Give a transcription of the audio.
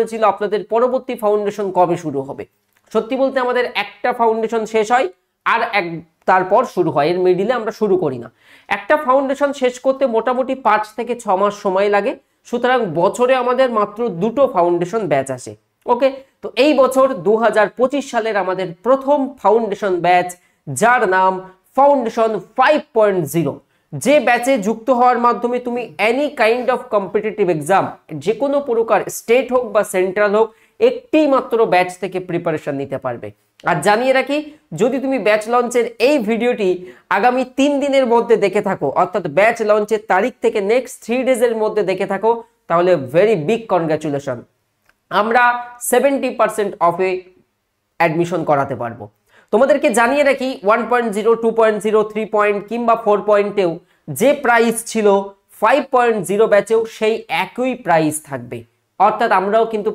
বলেছিল আপনাদের পরবর্তী ফাউন্ডেশন কবে শুরু হবে। সত্যি বলতে আমাদের একটা ফাউন্ডেশন শেষ হয় আর তারপর শুরু হয়, এর মিডিলে আমরা শুরু করি না। একটা ফাউন্ডেশন শেষ করতে মোটামুটি 5 থেকে 6 মাস সময় লাগে। সুতরাং বছরে আমাদের মাত্র 2টো ফাউন্ডেশন ব্যাচ আসে। ওকে, তো এই বছর 2025 সালের আমাদের প্রথম ফাউন্ডেশন ব্যাচ, যার নাম ফাউন্ডেশন 5.0, যে ব্যাচে যুক্ত হওয়ার মাধ্যমে তুমি any kind of competitive exam, যে কোনো প্রকার স্টেট হোক বা সেন্ট্রাল হোক, একটি মাত্র ব্যাচ থেকে প্রিপারেশন নিতে পারবে। আর জানিয়ে রাখি, যদি তুমি ব্যাচ লঞ্চের এই ভিডিওটি আগামী 3 দিনের মধ্যে দেখে থাকো, অর্থাৎ ব্যাচ লঞ্চের তারিখ থেকে নেক্সট 3 ডেজের মধ্যে দেখে থাকো, তাহলে ভেরি বিগ কনগ্রাচুলেশন। আমরা 70% অফে অ্যাডমিশন করাতে পারবো। তোমাদেরকে জানিয়ে রাখি 1.0, 2.0, 3 কিংবা 4 যে প্রাইস ছিল 5.0 ব্যাচেও সেই একই প্রাইস থাকবে। অর্থাৎ আমরাও কিন্তু